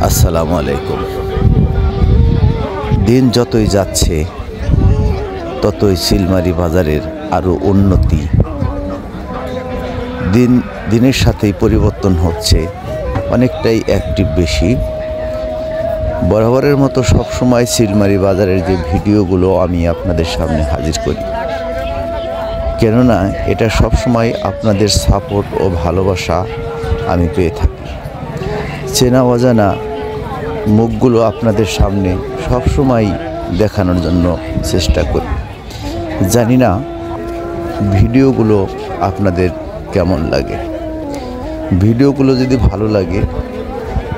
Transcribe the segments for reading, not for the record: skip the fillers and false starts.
আসসালামু আলাইকুম। দিন যতই যাচ্ছে ততই চিলমারী বাজারের আরও উন্নতি দিনের সাথেই পরিবর্তন হচ্ছে, অনেকটাই অ্যাক্টিভ বেশি। বরাবরের মতো সবসময় চিলমারী বাজারের যে ভিডিওগুলো আমি আপনাদের সামনে হাজির করি, কেননা এটা সবসময় আপনাদের সাপোর্ট ও ভালোবাসা আমি পেয়ে থাকি। চেনা অজানা মুখগুলো আপনাদের সামনে সবসময় দেখানোর জন্য চেষ্টা করি। জানি না ভিডিওগুলো আপনাদের কেমন লাগে। ভিডিওগুলো যদি ভালো লাগে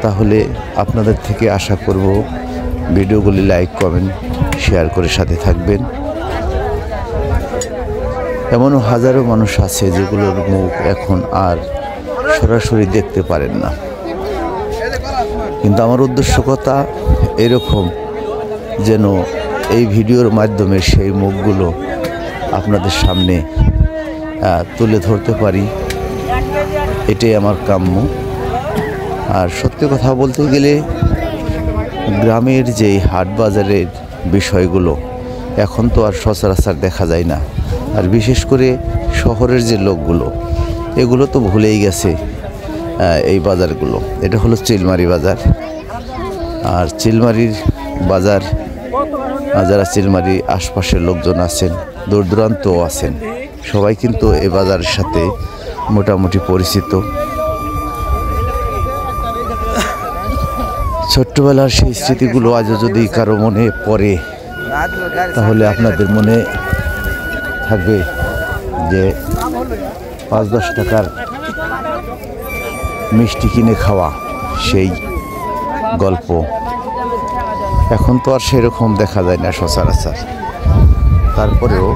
তাহলে আপনাদের থেকে আশা করব ভিডিওগুলি লাইক, কমেন্ট, শেয়ার করে সাথে থাকবেন। এমনও হাজারো মানুষ আছে যেগুলোর মুখ এখন আর সরাসরি দেখতে পারেন না, কিন্তু আমার উদ্দেশ্যকতা এরকম যেন এই ভিডিওর মাধ্যমে সেই মুখগুলো আপনাদের সামনে তুলে ধরতে পারি, এটাই আমার কাম্য। আর সত্যি কথা বলতে গেলে গ্রামের যেই হাট বাজারের বিষয়গুলো এখন তো আর সচরাচর দেখা যায় না। আর বিশেষ করে শহরের যে লোকগুলো, এগুলো তো ভুলেই গেছে এই বাজারগুলো। এটা হলো চিলমারী বাজার। আর চিলমারীর বাজার, যারা চিলমারী আশপাশের লোকজন আছেন, দূর দূরান্তও আছেন, সবাই কিন্তু এই বাজারের সাথে মোটামুটি পরিচিত। ছোট্টবেলার সেই স্মৃতিগুলো আজও যদি কারো মনে পড়ে তাহলে আপনাদের মনে থাকবে যে 5-10 টাকার মিষ্টি কিনে খাওয়া সেই গল্প। এখন তো আর সেরকম দেখা যায় না সচরাচর। তারপরেও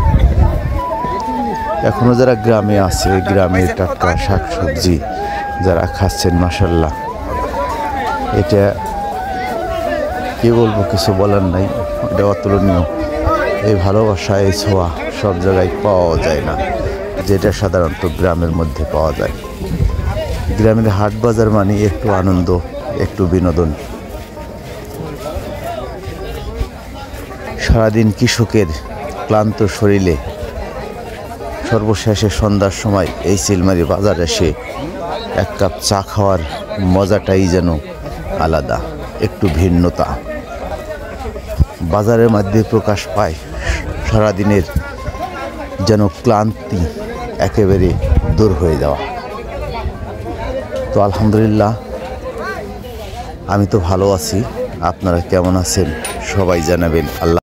এখনও যারা গ্রামে আছে, গ্রামের টাটকা শাকসবজি যারা খাচ্ছেন, মাশাআল্লাহ, এটা কি বলবো, কিছু বলার নাই। এটা অতুলনীয়। এই ভালোবাসা, এই ছোঁয়া সব জায়গায় পাওয়া যায় না, যেটা সাধারণত গ্রামের মধ্যে পাওয়া যায়। গ্রামের হাট বাজার মানে একটু আনন্দ, একটু বিনোদন। সারাদিন কৃষকের ক্লান্ত শরীরে সর্বশেষে সন্ধ্যার সময় এই চিলমারী বাজার এসে এক কাপ চা খাওয়ার মজাটাই যেন আলাদা, একটু ভিন্নতা। বাজারের মধ্যে প্রকাশ পায় সারাদিনের যেন ক্লান্তি একেবারে দূর হয়ে যাওয়া। তো আলহামদুলিল্লাহ, আমি তো ভালো আছি। আপনারা কেমন আছেন সবাই জানাবেন। আল্লাহ